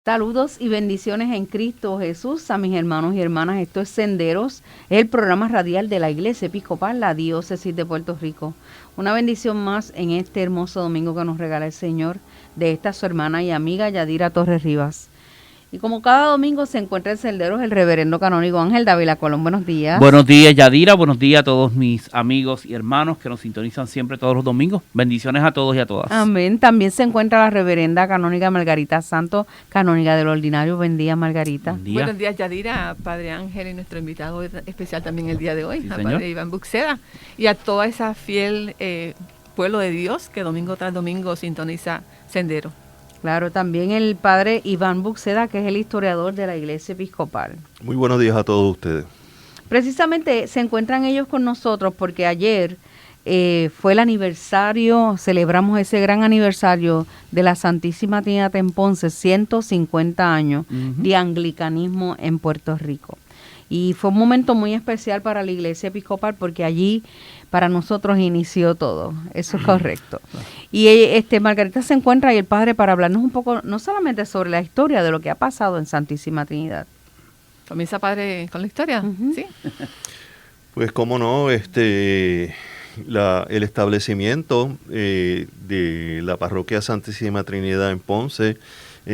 Saludos y bendiciones en Cristo Jesús a mis hermanos y hermanas. Esto es Senderos, el programa radial de la Iglesia Episcopal, la Diócesis de Puerto Rico. Una bendición más en este hermoso domingo que nos regala el Señor, de esta su hermana y amiga Yadira Torres Rivas. Y como cada domingo se encuentra en Senderos el reverendo canónigo Ángel Dávila Colón. Buenos días. Buenos días, Yadira. Buenos días a todos mis amigos y hermanos que nos sintonizan siempre todos los domingos. Bendiciones a todos y a todas. Amén. También se encuentra la reverenda canóniga Margarita Santos, canóniga del Ordinario. Buen día, Margarita. Buen día. Buenos días, Yadira, Padre Ángel y nuestro invitado especial también el día de hoy, Sí, a señor. Padre Iván Buxeda, y a toda esa fiel pueblo de Dios que domingo tras domingo sintoniza Sendero. Claro, también el padre Iván Buxeda, que es el historiador de la Iglesia Episcopal. Muy buenos días a todos ustedes. Precisamente se encuentran ellos con nosotros porque ayer fue el aniversario, celebramos ese gran aniversario de la Santísima Trinidad en Ponce, 150 años de anglicanismo en Puerto Rico. Y fue un momento muy especial para la Iglesia Episcopal porque allí para nosotros inició todo. Eso es correcto. Y Margarita se encuentra ahí el padre para hablarnos un poco, no solamente sobre la historia de lo que ha pasado en Santísima Trinidad. ¿Comienza, Padre, con la historia? Sí. Pues cómo no, el establecimiento de la parroquia Santísima Trinidad en Ponce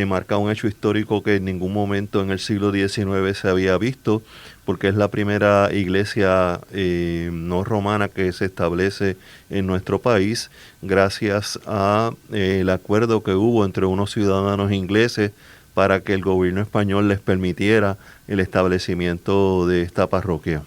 marca un hecho histórico que en ningún momento en el siglo XIX se había visto, porque es la primera iglesia no romana que se establece en nuestro país, gracias a el acuerdo que hubo entre unos ciudadanos ingleses para que el gobierno español les permitiera el establecimiento de esta parroquia.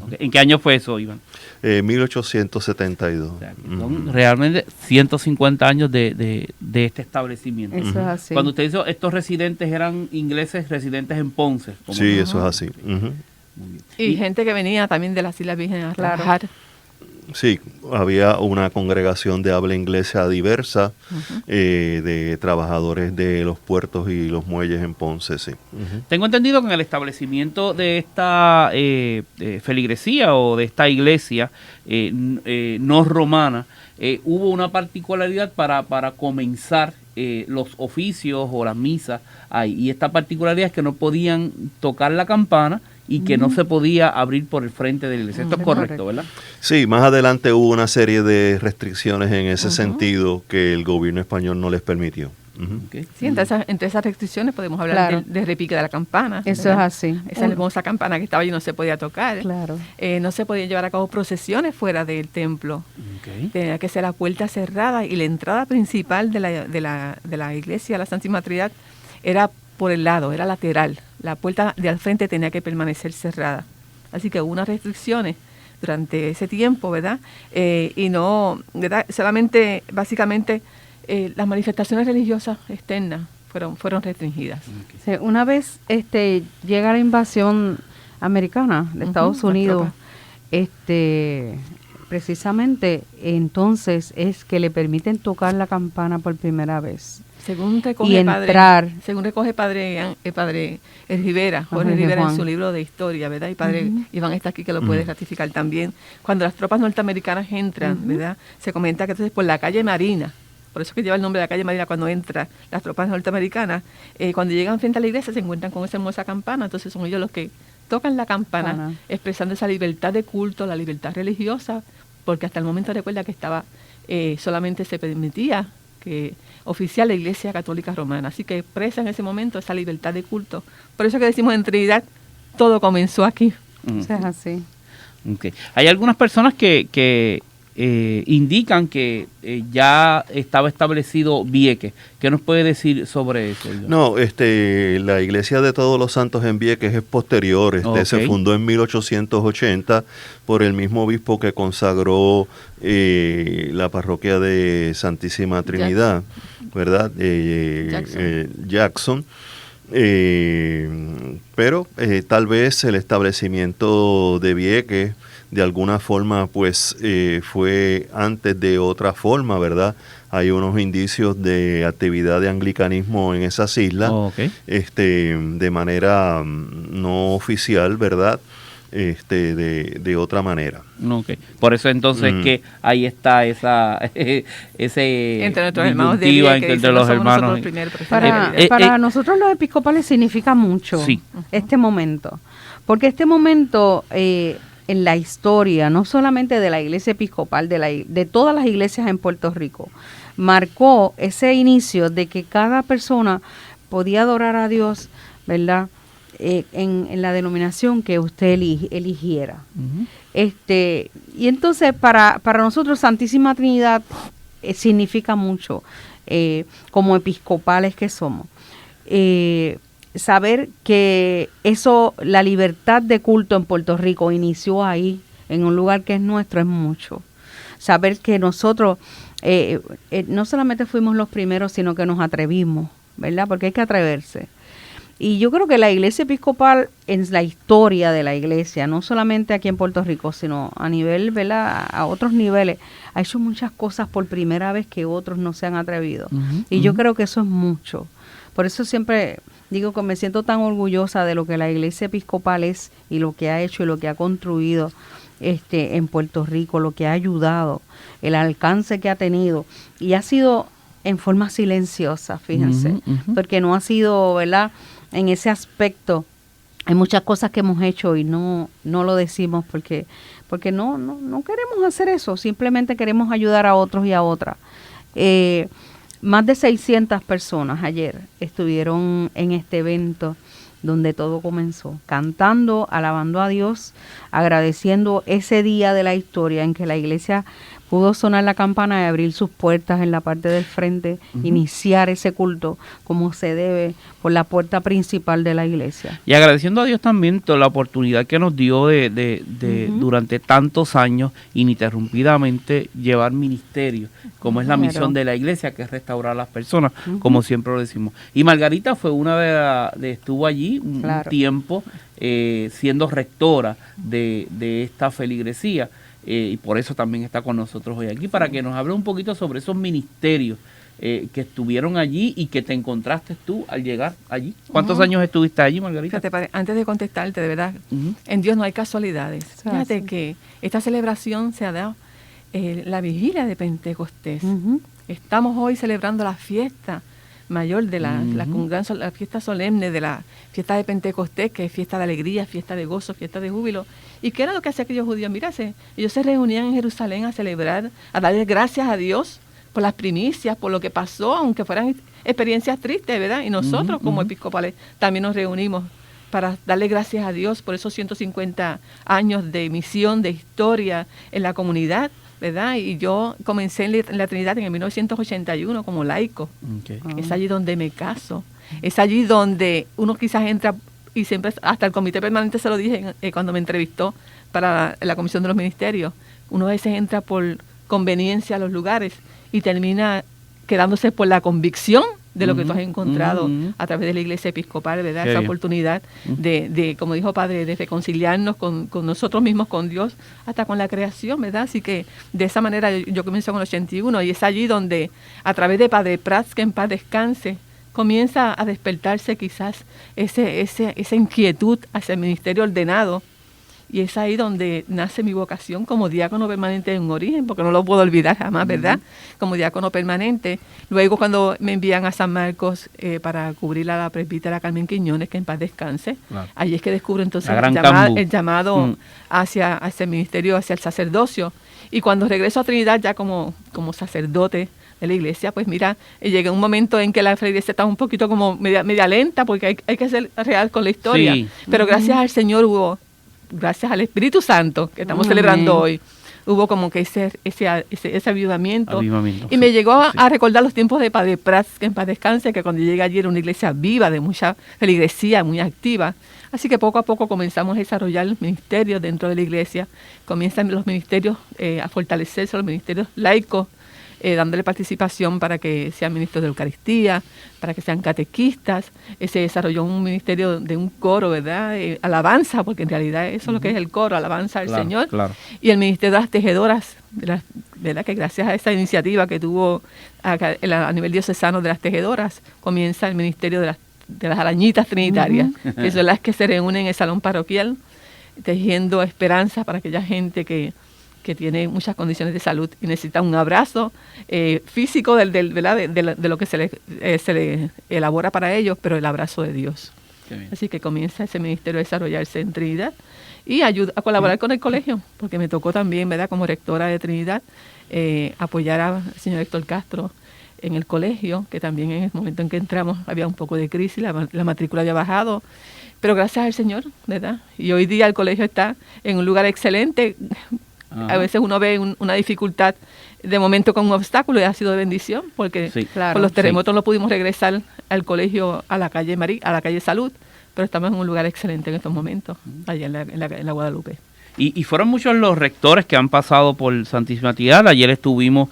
Okay. ¿En qué año fue eso, Iván? 1872. O sea, que son realmente 150 años de este establecimiento. Eso es así. Cuando usted dice estos residentes eran ingleses residentes en Ponce. Sí, eso es así. Muy bien. Y gente que venía también de las Islas Vírgenes a trabajar. Sí, había una congregación de habla inglesa diversa, de trabajadores de los puertos y los muelles en Ponce, sí. Tengo entendido que en el establecimiento de esta feligresía o de esta iglesia no romana hubo una particularidad para comenzar los oficios o las misas ahí. Y esta particularidad es que no podían tocar la campana y que no se podía abrir por el frente de la iglesia. Esto es correcto, ¿verdad? Sí, más adelante hubo una serie de restricciones en ese sentido que el gobierno español no les permitió. Okay. Sí, entre esas restricciones podemos hablar Claro. de repique de la campana. Eso ¿verdad? es así. Esa hermosa campana que estaba allí no se podía tocar. Claro. No se podían llevar a cabo procesiones fuera del templo. Okay. Tenía que ser la puerta cerrada y la entrada principal de la iglesia, la Santísima Trinidad, era por el lado, era lateral. La puerta de al frente tenía que permanecer cerrada. Así que hubo unas restricciones durante ese tiempo, ¿verdad? Y no, ¿verdad? Solamente, básicamente, las manifestaciones religiosas externas fueron restringidas. Sí, una vez llega la invasión americana de Estados Unidos, precisamente entonces es que le permiten tocar la campana por primera vez. Según Y entrar. Según recoge padre Rivera, Jorge Jorge Rivera Juan. en su libro de historia, ¿verdad? Y padre Iván está aquí que lo puede ratificar también. Cuando las tropas norteamericanas entran, ¿verdad? Se comenta que entonces por la calle Marina, por eso que lleva el nombre de la calle Marina cuando entran las tropas norteamericanas, cuando llegan frente a la iglesia se encuentran con esa hermosa campana, entonces son ellos los que tocan la campana, expresando esa libertad de culto, la libertad religiosa, porque hasta el momento recuerda que estaba solamente se permitía que oficial la Iglesia Católica Romana, así que expresa en ese momento esa libertad de culto. Por eso que decimos en Trinidad, todo comenzó aquí. Eso es así. Okay. Hay algunas personas que indican que ya estaba establecido Vieques. ¿Qué nos puede decir sobre eso? No, la iglesia de Todos los Santos en Vieques es posterior. Se fundó en 1880 por el mismo obispo que consagró la parroquia de Santísima Trinidad, ¿verdad? Jackson. Pero tal vez el establecimiento de Vieques de alguna forma pues fue antes de otra forma, ¿verdad? Hay unos indicios de actividad de anglicanismo en esas islas, de manera no oficial, ¿verdad? de otra manera. Okay. Por eso entonces que ahí está ese entre nuestros hermanos de vida, entre los hermanos. Para nosotros los episcopales significa mucho este momento, porque este momento en la historia, no solamente de la iglesia episcopal, de todas las iglesias en Puerto Rico, marcó ese inicio de que cada persona podía adorar a Dios, ¿verdad?, en la denominación que usted eligiera. Uh-huh. Y entonces para nosotros Santísima Trinidad significa mucho, como episcopales que somos. Saber que la libertad de culto en Puerto Rico inició ahí, en un lugar que es nuestro, es mucho. Saber que nosotros no solamente fuimos los primeros, sino que nos atrevimos, ¿verdad? Porque hay que atreverse. Y yo creo que la iglesia episcopal, en la historia de la iglesia, no solamente aquí en Puerto Rico, sino a nivel, ¿verdad?, a otros niveles, ha hecho muchas cosas por primera vez que otros no se han atrevido. Uh-huh, y yo creo que eso es mucho. Por eso siempre digo que me siento tan orgullosa de lo que la iglesia episcopal es y lo que ha hecho y lo que ha construido en Puerto Rico, lo que ha ayudado, el alcance que ha tenido. Y ha sido en forma silenciosa, fíjense, uh-huh, uh-huh. Porque no ha sido, ¿verdad?, en ese aspecto. Hay muchas cosas que hemos hecho y no lo decimos porque no queremos hacer eso, simplemente queremos ayudar a otros y a otras. Más de 600 personas ayer estuvieron en este evento donde todo comenzó, cantando, alabando a Dios, agradeciendo ese día de la historia en que la iglesia pudo sonar la campana y abrir sus puertas en la parte del frente, uh-huh. Iniciar ese culto como se debe por la puerta principal de la iglesia. Y agradeciendo a Dios también toda la oportunidad que nos dio de uh-huh. Durante tantos años ininterrumpidamente llevar ministerio, como es la misión de la iglesia, que es restaurar a las personas, uh-huh. Como siempre lo decimos. Y Margarita fue una estuvo allí un tiempo siendo rectora de esta feligresía. Y por eso también está con nosotros hoy aquí, para que nos hable un poquito sobre esos ministerios que estuvieron allí y que te encontraste tú al llegar allí. ¿Cuántos uh-huh. años estuviste allí, Margarita? Fíjate, padre, antes de contestarte, de verdad, uh-huh. En Dios no hay casualidades. Fíjate que esta celebración se ha dado la vigilia de Pentecostés. Uh-huh. Estamos hoy celebrando la fiesta mayor de uh-huh. la fiesta solemne de la fiesta de Pentecostés, que es fiesta de alegría, fiesta de gozo, fiesta de júbilo. ¿Y qué era lo que hacían aquellos judíos? Mira, ellos se reunían en Jerusalén a celebrar, a darle gracias a Dios por las primicias, por lo que pasó, aunque fueran experiencias tristes, ¿verdad? Y nosotros uh-huh. como episcopales también nos reunimos para darle gracias a Dios por esos 150 años de misión, de historia en la comunidad, ¿verdad? Y yo comencé en la Trinidad en el 1981 como laico. Okay. Es allí donde me caso. Es allí donde uno quizás entra, y siempre hasta el comité permanente se lo dije cuando me entrevistó para la Comisión de los Ministerios. Uno a veces entra por conveniencia a los lugares y termina quedándose por la convicción de lo que tú has encontrado a través de la iglesia episcopal, ¿verdad? Esa oportunidad de, como dijo Padre, de reconciliarnos con nosotros mismos, con Dios, hasta con la creación, ¿verdad? Así que de esa manera yo comencé con el 81 y es allí donde, a través de Padre Prats, que en paz descanse, comienza a despertarse quizás esa inquietud hacia el ministerio ordenado. Y es ahí donde nace mi vocación como diácono permanente en origen, porque no lo puedo olvidar jamás, ¿verdad? Como diácono permanente. Luego cuando me envían a San Marcos para cubrir a la presbítera Carmen Quiñones, que en paz descanse, allí es que descubro entonces el llamado hacia el ministerio, hacia el sacerdocio. Y cuando regreso a Trinidad ya como sacerdote de la iglesia, pues mira, llegué a un momento en que la iglesia estaba un poquito como media lenta, porque hay que ser real con la historia. Sí. Pero gracias al Señor gracias al Espíritu Santo que estamos celebrando hoy, hubo como que ese avivamiento. Y me llegó a recordar los tiempos de Padre Prats, que en paz descanse, que cuando llegué allí era una iglesia viva, de mucha feligresía, muy activa. Así que poco a poco comenzamos a desarrollar los ministerios dentro de la iglesia. Comienzan los ministerios a fortalecerse, los ministerios laicos, dándole participación para que sean ministros de Eucaristía, para que sean catequistas. Se desarrolló un ministerio de un coro, ¿verdad? Alabanza, porque en realidad eso es lo que es el coro, alabanza al Señor. Claro. Y el ministerio de las tejedoras, ¿verdad? Que gracias a esa iniciativa que tuvo a nivel diocesano de las tejedoras, comienza el ministerio de las arañitas trinitarias, que son las que se reúnen en el salón parroquial tejiendo esperanza para aquella gente que tiene muchas condiciones de salud y necesita un abrazo físico ¿verdad? De lo que se le elabora para ellos, pero el abrazo de Dios. Así que comienza ese ministerio a desarrollarse en Trinidad y ayuda a colaborar con el colegio, porque me tocó también, ¿verdad?, como rectora de Trinidad, apoyar al señor Héctor Castro en el colegio, que también en el momento en que entramos había un poco de crisis, la matrícula había bajado, pero gracias al Señor, ¿verdad? Y hoy día el colegio está en un lugar excelente. A veces uno ve una dificultad de momento con un obstáculo y ha sido de bendición, porque por los terremotos no pudimos regresar al colegio a la calle a la calle Salud, pero estamos en un lugar excelente en estos momentos, allá en la Guadalupe. Y fueron muchos los rectores que han pasado por Santísima Trinidad. Ayer estuvimos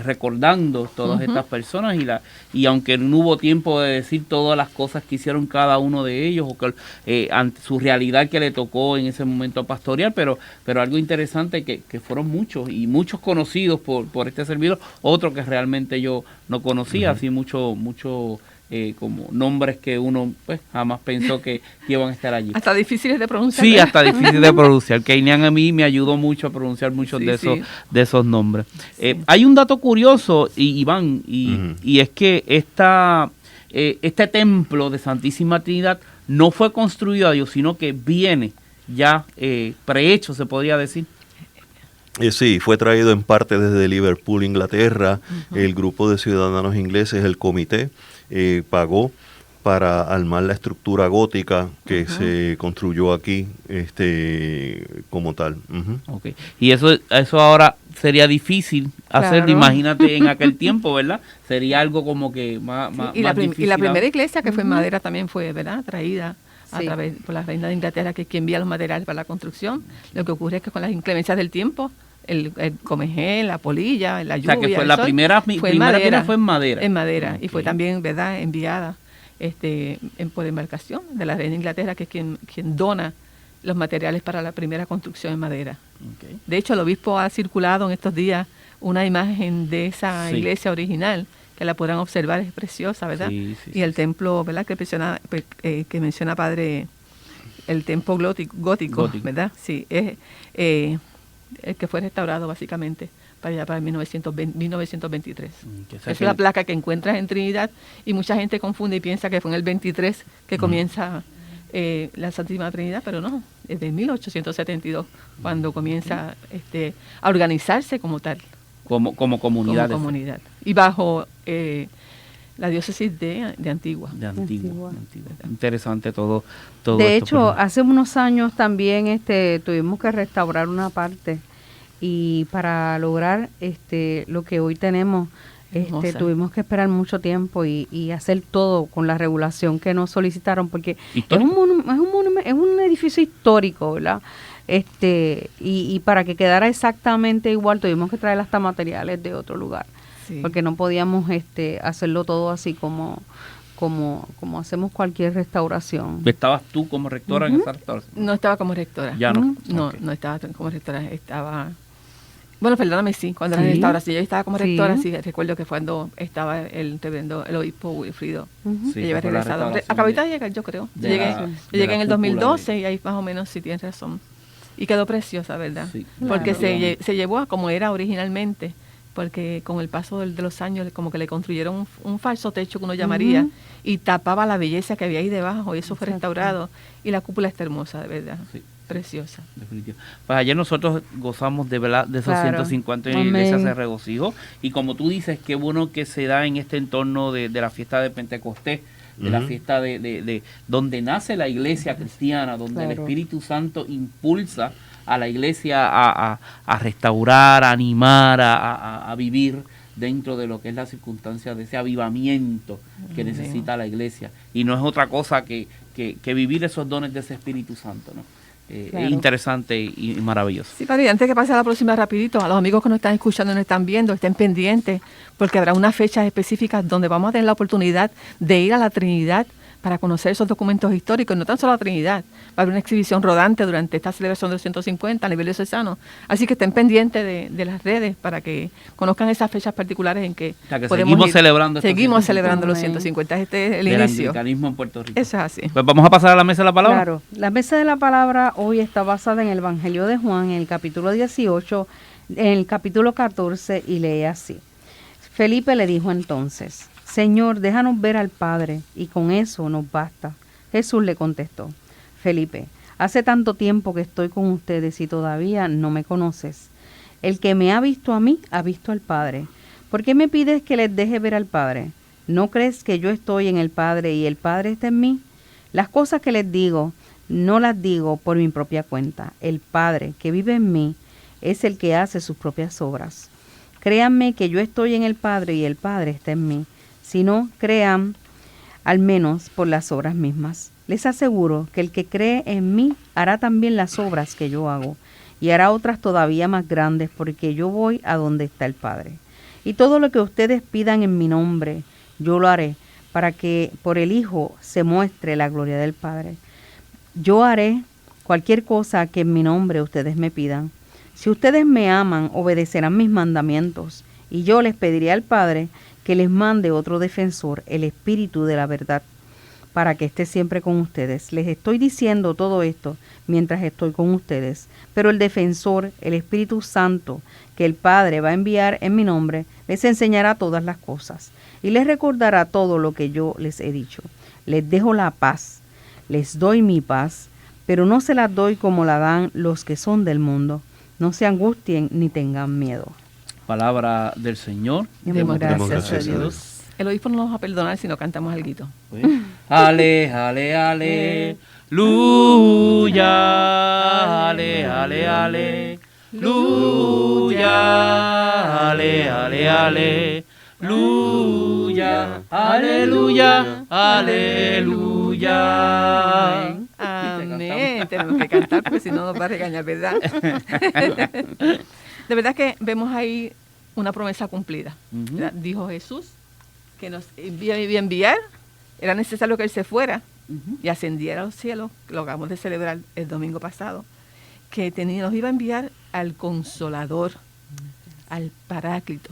recordando todas estas personas y aunque no hubo tiempo de decir todas las cosas que hicieron cada uno de ellos o que ante su realidad que le tocó en ese momento pastorear, pero algo interesante que fueron muchos y muchos conocidos por este servidor, otro que realmente yo no conocía, así mucho como nombres que uno pues jamás pensó que iban a estar allí. Hasta difíciles de pronunciar. Sí, hasta difícil de pronunciar. Keinian a mí me ayudó mucho a pronunciar muchos de esos nombres. Sí. Hay un dato curioso, Iván, y es que este templo de Santísima Trinidad no fue construido a Dios, sino que viene ya prehecho, se podría decir. Sí, fue traído en parte desde Liverpool, Inglaterra. El grupo de ciudadanos ingleses, el comité, pagó para armar la estructura gótica que se construyó aquí como tal. Okay. Y eso ahora sería difícil hacerlo, imagínate en aquel tiempo, ¿verdad? Sería algo como que más difícil. Y la primera iglesia que fue en madera también fue, ¿verdad?, traída a través por la reina de Inglaterra, que es quien envía los materiales para la construcción. Lo que ocurre es que con las inclemencias del tiempo, el comején, la polilla, la lluvia, o sea, que fue la primera fue en madera. En madera, y fue también, ¿verdad?, enviada por embarcación de la reina de Inglaterra, que es quien dona los materiales para la primera construcción en madera. De hecho, el obispo ha circulado en estos días una imagen de esa iglesia original, que la podrán observar, es preciosa, ¿verdad? Y el templo, ¿verdad?, que menciona padre, el templo gótico, ¿verdad? Sí, es el que fue restaurado básicamente para allá para 1923. Es la placa que encuentras en Trinidad y mucha gente confunde y piensa que fue en el 23 que comienza la Santísima Trinidad, pero no, es de 1872 cuando comienza a organizarse como tal. Como comunidad. Como comunidad. Y bajo la diócesis de Antigua. De Antigua. Interesante todo de esto. hecho, hace unos años también tuvimos que restaurar una parte y para lograr lo que hoy tenemos, tuvimos que esperar mucho tiempo y hacer todo con la regulación que nos solicitaron, porque es un edificio histórico, ¿verdad? Y para que quedara exactamente igual tuvimos que traer hasta materiales de otro lugar, porque no podíamos hacerlo todo así como hacemos cualquier restauración. ¿Estabas tú como rectora en esa restauración? No estaba como rectora. ¿Ya no? No estaba como rectora, bueno, perdóname, sí, cuando la restauración yo estaba como rectora, sí, recuerdo que cuando estaba el obispo Wilfrido, que lleva regresado. Acabé de llegar, yo creo. Llegué en el 2012 y ahí más o menos sí tienes razón. Y quedó preciosa, ¿verdad? Sí, porque se llevó a como era originalmente, porque con el paso de los años como que le construyeron un falso techo que uno llamaría y tapaba la belleza que había ahí debajo y eso fue restaurado y la cúpula está hermosa, de verdad. Sí. Preciosa. Definitivo. Pues ayer nosotros gozamos de verdad de esos 150 años, la iglesia se regocijó y como tú dices, qué bueno que se da en este entorno de la fiesta de Pentecostés, de la fiesta de donde nace la iglesia cristiana, donde el Espíritu Santo impulsa a la iglesia a restaurar, a animar, a vivir dentro de lo que es la circunstancia de ese avivamiento que necesita la iglesia. Y no es otra cosa que vivir esos dones de ese Espíritu Santo, ¿no? Es interesante y maravilloso. Sí, padre, antes que pase a la próxima rapidito, a los amigos que nos están escuchando y nos están viendo, estén pendientes, porque habrá unas fechas específicas donde vamos a tener la oportunidad de ir a la Trinidad para conocer esos documentos históricos, no tan solo la Trinidad. Va a haber una exhibición rodante durante esta celebración de los 150 a nivel diocesano. Así que estén pendientes de las redes para que conozcan esas fechas particulares en que, O sea, que podemos seguimos ir. celebrando estos Seguimos 150. celebrando los Amén. 150. Este es el del inicio. anglicanismo en Puerto Rico. Eso es así. Pues vamos a pasar a la mesa de la palabra. Claro, la mesa de la palabra hoy está basada en el Evangelio de Juan, en el capítulo 18, en el capítulo 14, y lee así. Felipe le dijo entonces: Señor, déjanos ver al Padre, y con eso nos basta. Jesús le contestó: Felipe, hace tanto tiempo que estoy con ustedes y todavía no me conoces. El que me ha visto a mí, ha visto al Padre. ¿Por qué me pides que les deje ver al Padre? ¿No crees que yo estoy en el Padre y el Padre está en mí? Las cosas que les digo, no las digo por mi propia cuenta. El Padre que vive en mí es el que hace sus propias obras. Créanme que yo estoy en el Padre y el Padre está en mí. Si no, crean al menos por las obras mismas. Les aseguro que el que cree en mí hará también las obras que yo hago, y hará otras todavía más grandes, porque yo voy a donde está el Padre. Y todo lo que ustedes pidan en mi nombre, yo lo haré, para que por el Hijo se muestre la gloria del Padre. Yo haré cualquier cosa que en mi nombre ustedes me pidan. Si ustedes me aman, obedecerán mis mandamientos, y yo les pediré al Padre que les mande otro defensor, el Espíritu de la verdad, para que esté siempre con ustedes. Les estoy diciendo todo esto mientras estoy con ustedes, pero el defensor, el Espíritu Santo, que el Padre va a enviar en mi nombre, les enseñará todas las cosas y les recordará todo lo que yo les he dicho. Les dejo la paz, les doy mi paz, pero no se las doy como la dan los que son del mundo. No se angustien ni tengan miedo. Palabra del Señor. Demos gracias a Dios. El obispo no nos va a perdonar si no cantamos algo. Pues, ale, ale, ale, luya, ale, ale, ale, luya, ale, ale, ale, luya, aleluya, aleluya. Amén. Tenemos que cantar porque si no nos va a regañar, ¿verdad? De verdad que vemos ahí una promesa cumplida. Ujú. Dijo Jesús que nos iba a enviar. Era necesario que Él se fuera Ujú. y ascendiera a los cielos, que lo acabamos de celebrar el domingo pasado, que nos iba a enviar al Consolador, al Paráclito,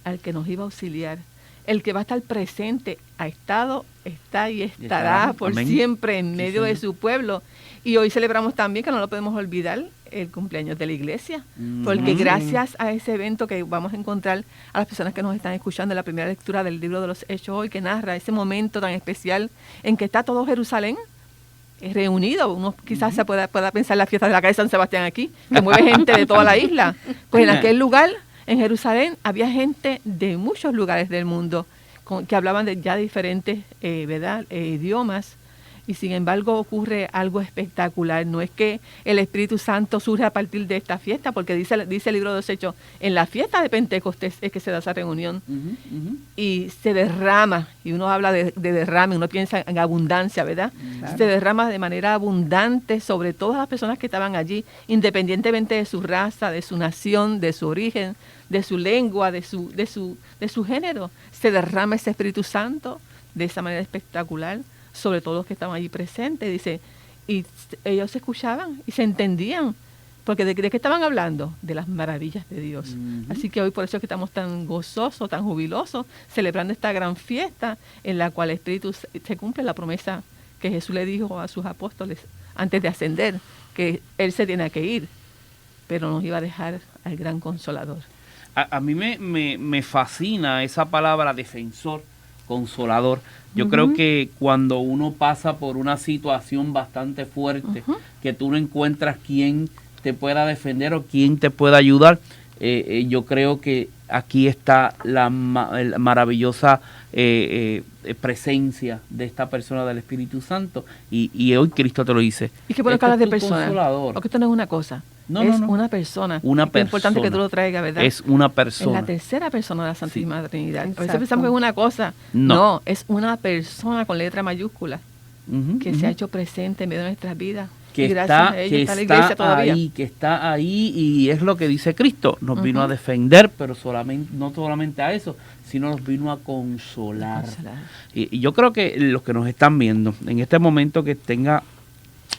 al que nos iba a auxiliar, el que va a estar presente, ha estado, está y estará por Amén. siempre en medio de Señor. su pueblo. Y hoy celebramos también, que no lo podemos olvidar, el cumpleaños de la iglesia, porque Ujú. gracias a ese evento que vamos a encontrar a las personas que nos están escuchando en la primera lectura del libro de los Hechos hoy, que narra ese momento tan especial en que está todo Jerusalén reunido. Uno quizás se pueda pensar en la fiesta de la calle San Sebastián aquí, que mueve gente de toda la isla. Pues en aquel lugar, en Jerusalén, había gente de muchos lugares del mundo que hablaban de ya diferentes ¿verdad? Idiomas. Y sin embargo ocurre algo espectacular. No es que el Espíritu Santo surge a partir de esta fiesta, porque dice el libro de los Hechos, en la fiesta de Pentecostés es que se da esa reunión. Ujú, ujú. Y se derrama, y uno habla de derrame, uno piensa en abundancia, ¿verdad? Claro. Se derrama de manera abundante sobre todas las personas que estaban allí, independientemente de su raza, de su nación, de su origen, de su lengua, de su género. Se derrama ese Espíritu Santo de esa manera espectacular sobre todos los que estaban allí presentes. Dice, y ellos se escuchaban y se entendían, porque ¿de qué estaban hablando? De las maravillas de Dios. Ujú. Así que hoy por eso es que estamos tan gozosos, tan jubilosos, celebrando esta gran fiesta en la cual el Espíritu se cumple la promesa que Jesús le dijo a sus apóstoles antes de ascender, que Él se tiene que ir, pero nos iba a dejar al gran Consolador. A mí me fascina esa palabra defensor, consolador. Yo Ujú. creo que cuando uno pasa por una situación bastante fuerte, Ujú. que tú no encuentras quien te pueda defender o quien te pueda ayudar, yo creo que aquí está la maravillosa presencia de esta persona del Espíritu Santo, y hoy Cristo te lo dice. Y qué bueno Este que hablas es de tu personas, consolador. porque esto no es una cosa, No, es no, no. una persona. Una Y qué importante que persona. tú lo traigas, ¿verdad? Es una Es persona. la tercera persona de la Santísima Trinidad. A veces Exacto. pensamos que es una cosa. No. No, es una persona con letra mayúscula Ujú, que ujú. se ha hecho presente en medio de nuestras vidas. que gracias a ella está la iglesia todavía. que está ahí, y es lo que dice Cristo, nos vino a defender, pero no solamente a eso, sino nos vino a consolar. Y yo creo que los que nos están viendo, en este momento que tenga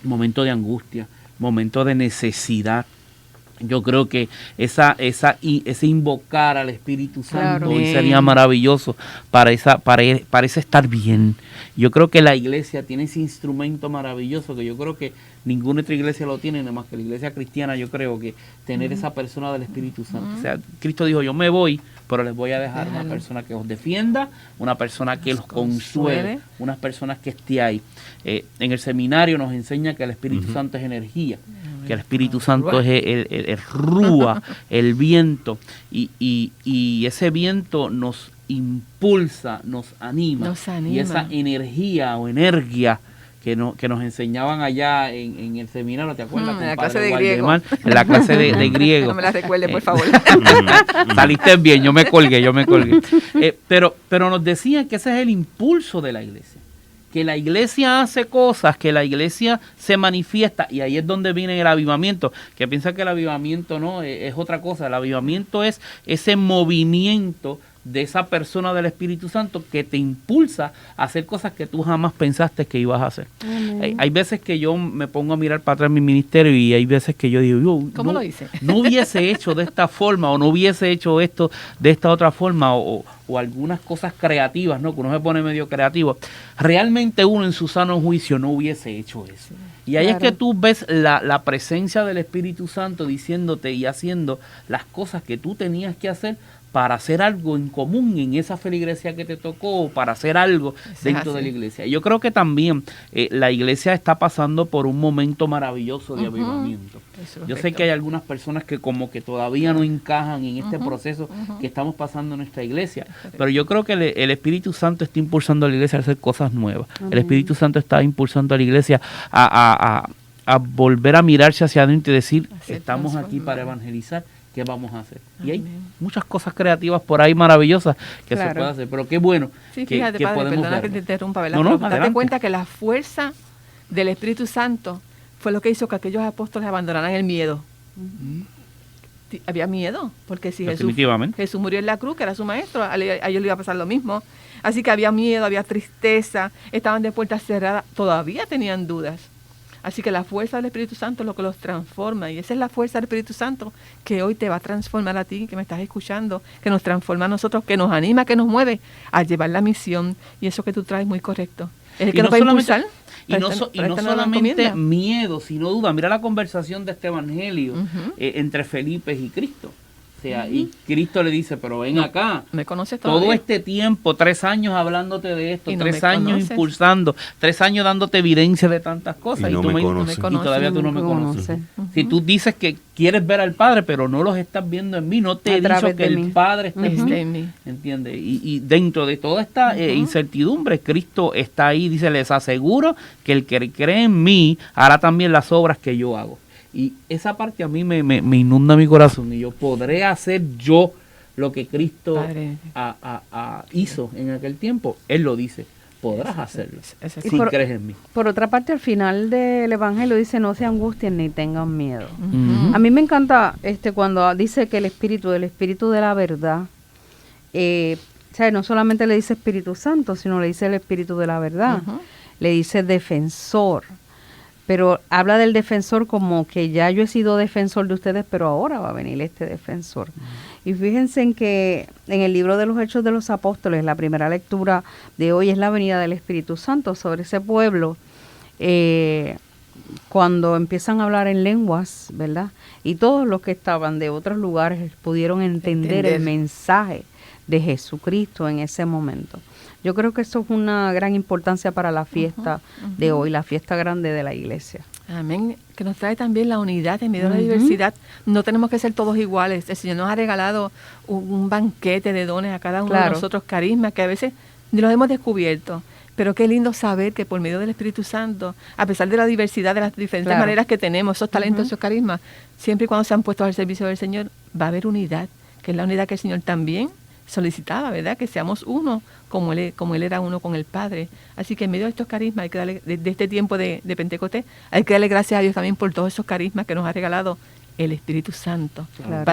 momento de angustia, momento de necesidad, yo creo que ese invocar al Espíritu Santo hoy sería maravilloso para ese estar bien. Yo creo que la iglesia tiene ese instrumento maravilloso que yo creo que ninguna otra iglesia lo tiene, nada más que la iglesia cristiana. Yo creo que tener esa persona del Espíritu Santo. O sea, Cristo dijo, yo me voy, pero les voy a dejar una persona que os defienda, una persona que los consuele, unas personas que esté ahí. En el seminario nos enseña que el Espíritu Santo es energía, que el Espíritu Santo es el rúa, el viento, y ese viento nos impulsa, nos anima. Y esa energía o energía que nos enseñaban allá en el seminario, ¿te acuerdas? En la clase de griego. En la clase de griego. No me la recuerde, por favor. Saliste bien, yo me colgué. Pero nos decían que ese es el impulso de la iglesia. Que la iglesia hace cosas, que la iglesia se manifiesta, y ahí es donde viene el avivamiento, que piensa que el avivamiento no es otra cosa. El avivamiento es ese movimiento de esa persona del Espíritu Santo que te impulsa a hacer cosas que tú jamás pensaste que ibas a hacer. Hay veces que yo me pongo a mirar para atrás en mi ministerio, y hay veces que yo digo, ¿cómo lo hice? No hubiese hecho de esta forma, o no hubiese hecho esto de esta otra forma, o algunas cosas creativas, ¿no? Que uno se pone medio creativo. Realmente uno en su sano juicio no hubiese hecho eso. Y ahí es que tú ves la presencia del Espíritu Santo diciéndote y haciendo las cosas que tú tenías que hacer para hacer algo en común en esa feligresía que te tocó, o para hacer algo dentro de la iglesia. Yo creo que también la iglesia está pasando por un momento maravilloso de avivamiento. Yo sé que hay algunas personas que como que todavía no encajan en este proceso que estamos pasando en nuestra iglesia, pero yo creo que el Espíritu Santo está impulsando a la iglesia a hacer cosas nuevas. El Espíritu Santo está impulsando a la iglesia a volver a mirarse hacia adentro y decir, estamos aquí para evangelizar. ¿Qué vamos a hacer? Y hay muchas cosas creativas por ahí maravillosas que se puede hacer, pero qué bueno que padre, podemos perdona ver. Que te interrumpa, ¿verdad? No, date cuenta que la fuerza del Espíritu Santo fue lo que hizo que aquellos apóstoles abandonaran el miedo. Había miedo, porque si Jesús murió en la cruz, que era su maestro, a ellos le iba a pasar lo mismo. Así que había miedo, había tristeza, estaban de puertas cerradas, todavía tenían dudas. Así que la fuerza del Espíritu Santo es lo que los transforma, y esa es la fuerza del Espíritu Santo que hoy te va a transformar a ti, que me estás escuchando, que nos transforma a nosotros, que nos anima, que nos mueve a llevar la misión, y eso que tú traes muy correcto. Es el que nos va a impulsar. Y no solamente miedo, sino duda. Mira la conversación de este evangelio entre Felipe y Cristo. O sea, y Cristo le dice, pero ven acá, ¿me conoces todavía? Todo este tiempo, 3 años hablándote de esto, 3 años impulsando, 3 años dándote evidencia de tantas cosas, y todavía tú no me conoces. Si tú dices que quieres ver al Padre, pero no los estás viendo en mí, no te he dicho que el Padre está en mí. ¿Entiendes? Y dentro de toda esta incertidumbre, Cristo está ahí, dice, les aseguro que el que cree en mí hará también las obras que yo hago. Y esa parte a mí me inunda mi corazón, y yo podré hacer yo lo que Cristo hizo en aquel tiempo. Él lo dice, podrás hacerlo si crees en mí. Por otra parte, al final del Evangelio dice, no se angustien ni tengan miedo. A mí me encanta cuando dice que el Espíritu de la verdad, o sea, no solamente le dice Espíritu Santo, sino le dice el Espíritu de la verdad, le dice defensor. Pero habla del defensor como que ya yo he sido defensor de ustedes, pero ahora va a venir este defensor. Y fíjense en que en el libro de los Hechos de los Apóstoles, la primera lectura de hoy es la venida del Espíritu Santo sobre ese pueblo. Cuando empiezan a hablar en lenguas, ¿verdad? Y todos los que estaban de otros lugares pudieron entender el mensaje de Jesucristo en ese momento. Yo creo que eso es una gran importancia para la fiesta de hoy, la fiesta grande de la iglesia. Amén. Que nos trae también la unidad en medio de la diversidad. No tenemos que ser todos iguales. El Señor nos ha regalado un banquete de dones a cada uno de nosotros, carismas, que a veces ni los hemos descubierto. Pero qué lindo saber que por medio del Espíritu Santo, a pesar de la diversidad, de las diferentes maneras que tenemos, esos talentos, esos carismas, siempre y cuando sean puestos al servicio del Señor, va a haber unidad, que es la unidad que el Señor también solicitaba, ¿verdad? Que seamos uno como él era uno con el Padre. Así que en medio de estos carismas, hay que darle, de este tiempo de Pentecostés, hay que darle gracias a Dios también por todos esos carismas que nos ha regalado el Espíritu Santo, Claro.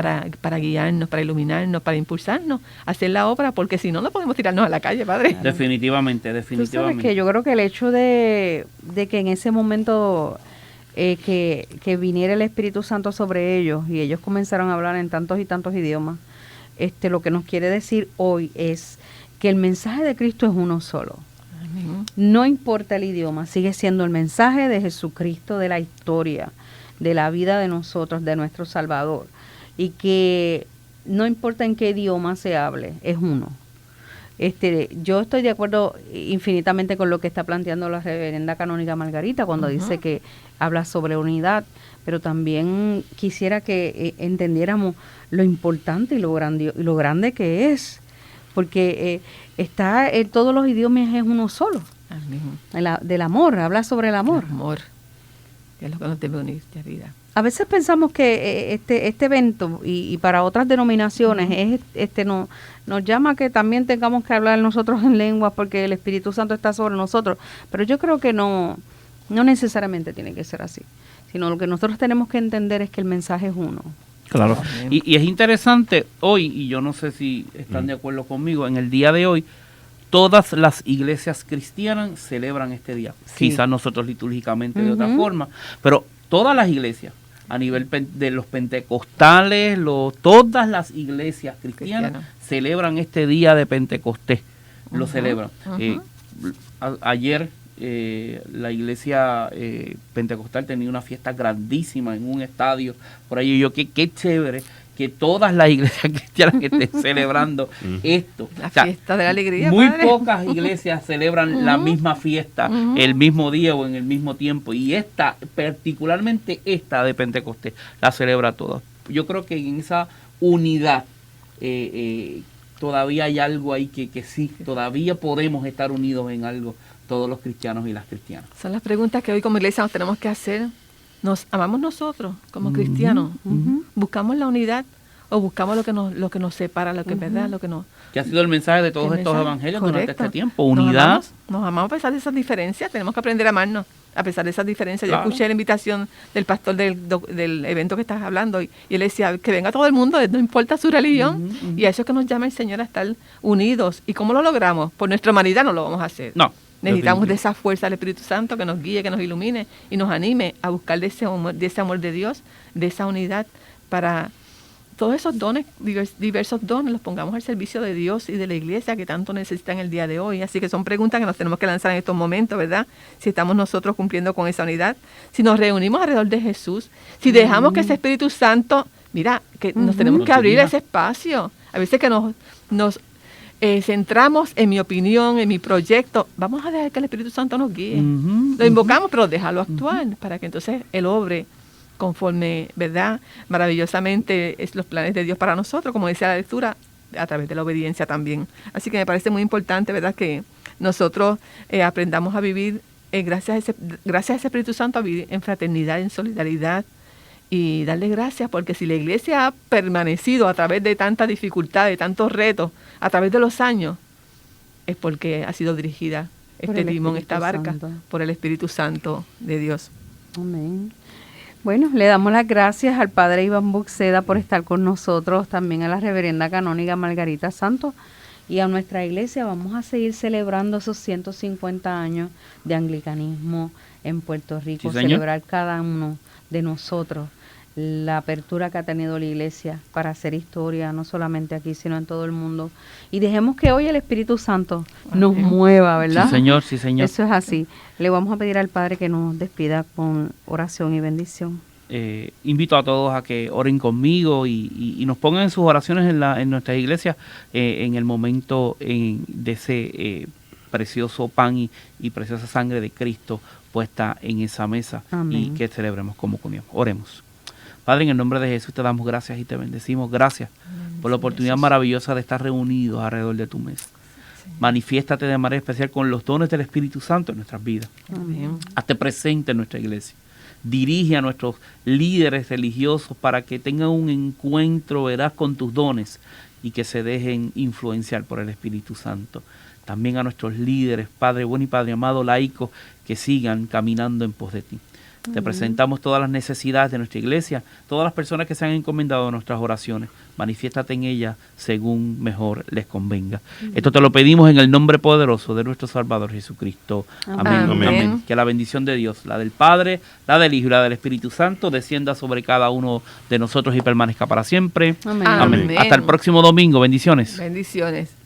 para guiarnos, para iluminarnos, para impulsarnos a hacer la obra, porque si no, no podemos tirarnos a la calle, Padre. Definitivamente, Tú definitivamente. sabes que yo creo que el hecho de que en ese momento que viniera el Espíritu Santo sobre ellos y ellos comenzaron a hablar en tantos y tantos idiomas, lo que nos quiere decir hoy es que el mensaje de Cristo es uno solo. Amén. No importa el idioma, sigue siendo el mensaje de Jesucristo, de la historia, de la vida de nosotros, de nuestro Salvador. Y que no importa en qué idioma se hable, es uno. Yo estoy de acuerdo infinitamente con lo que está planteando la reverenda canónica Margarita cuando dice que habla sobre unidad, pero también quisiera que entendiéramos lo importante y lo grande que es, porque está en todos los idiomas es uno solo. Amén. Del amor, habla sobre el amor. El amor, que es lo que nos debe unir de vida. A veces pensamos que este evento y para otras denominaciones nos llama a que también tengamos que hablar nosotros en lenguas porque el Espíritu Santo está sobre nosotros, pero yo creo que no necesariamente tiene que ser así, sino lo que nosotros tenemos que entender es que el mensaje es uno. Claro. Amén. Y es interesante hoy, y yo no sé si están de acuerdo conmigo, en el día de hoy, todas las iglesias cristianas celebran este día. Sí. Quizás nosotros litúrgicamente de otra forma, pero todas las iglesias, a nivel de los pentecostales, todas las iglesias cristianas celebran este día de Pentecostés. Lo celebran. Ayer la iglesia pentecostal tenía una fiesta grandísima en un estadio por ahí. Yo, qué chévere que todas las iglesias cristianas estén celebrando esto. La O sea, fiesta de la alegría, muy Padre. pocas iglesias celebran la misma fiesta el mismo día o en el mismo tiempo, y particularmente esta de Pentecostés, la celebra todas. Yo creo que en esa unidad todavía hay algo ahí que sí, todavía podemos estar unidos en algo, todos los cristianos y las cristianas. Son las preguntas que hoy como iglesia nos tenemos que hacer. ¿Nos amamos nosotros como cristianos? ¿Buscamos la unidad o buscamos lo que nos separa, lo que es verdad, lo que nos... Que ha sido el mensaje de todos El estos mensaje, evangelios correcto. durante este tiempo, unidad. Nos amamos a pesar de esas diferencias, tenemos que aprender a amarnos a pesar de esas diferencias. Claro. Yo escuché la invitación del pastor del evento que estás hablando y él decía que venga todo el mundo, no importa su religión, y a eso es que nos llama el Señor a estar unidos. ¿Y cómo lo logramos? Por nuestra humanidad no lo vamos a hacer. No. Necesitamos de esa fuerza del Espíritu Santo que nos guíe, que nos ilumine y nos anime a buscar de ese amor de Dios, de esa unidad, para todos esos dones, diversos dones, los pongamos al servicio de Dios y de la iglesia que tanto necesitan el día de hoy. Así que son preguntas que nos tenemos que lanzar en estos momentos, ¿verdad? Si estamos nosotros cumpliendo con esa unidad, si nos reunimos alrededor de Jesús, si dejamos que ese Espíritu Santo, mira, que nos tenemos que abrir ese espacio. A veces que nos centramos en mi opinión, en mi proyecto, vamos a dejar que el Espíritu Santo nos guíe. Lo invocamos, pero déjalo actuar para que entonces Él obre conforme, ¿verdad? Maravillosamente es los planes de Dios para nosotros, como decía la lectura, a través de la obediencia también. Así que me parece muy importante, ¿verdad?, que nosotros aprendamos a vivir, gracias a ese Espíritu Santo, a vivir en fraternidad, en solidaridad, y darle gracias, porque si la iglesia ha permanecido a través de tantas dificultades, de tantos retos, a través de los años, es porque ha sido dirigida Por este el timón, Espíritu esta barca, Santo. por el Espíritu Santo de Dios. Amén. Bueno, le damos las gracias al Padre Iván Buxeda por estar con nosotros, también a la reverenda canónica Margarita Santos y a nuestra iglesia. Vamos a seguir celebrando esos 150 años de anglicanismo en Puerto Rico, Sí, señor. celebrar cada uno de nosotros la apertura que ha tenido la iglesia para hacer historia, no solamente aquí, sino en todo el mundo. Y dejemos que hoy el Espíritu Santo nos Amén. mueva, ¿verdad? Sí, señor, sí, señor. Eso es así. Le vamos a pedir al Padre que nos despida con oración y bendición. Invito a todos a que oren conmigo y nos pongan en sus oraciones en nuestras iglesias en el momento de ese precioso pan y preciosa sangre de Cristo puesta en esa mesa. Amén. Y que celebremos como comunión. Oremos. Padre, en el nombre de Jesús te damos gracias y te bendecimos. Gracias por la oportunidad maravillosa de estar reunidos alrededor de tu mesa. Manifiéstate de manera especial con los dones del Espíritu Santo en nuestras vidas. Amén. Hazte presente en nuestra iglesia. dirige a nuestros líderes religiosos para que tengan un encuentro veraz con tus dones y que se dejen influenciar por el Espíritu Santo. También a nuestros líderes, Padre bueno y Padre amado, laicos, que sigan caminando en pos de ti. Te presentamos todas las necesidades de nuestra iglesia, todas las personas que se han encomendado a nuestras oraciones. Manifiéstate en ellas según mejor les convenga. Esto te lo pedimos en el nombre poderoso de nuestro Salvador Jesucristo. Amén. Amén. Amén. Que la bendición de Dios, la del Padre, la del Hijo y la del Espíritu Santo, descienda sobre cada uno de nosotros y permanezca para siempre. Amén. Amén. Amén. Hasta el próximo domingo. Bendiciones. Bendiciones.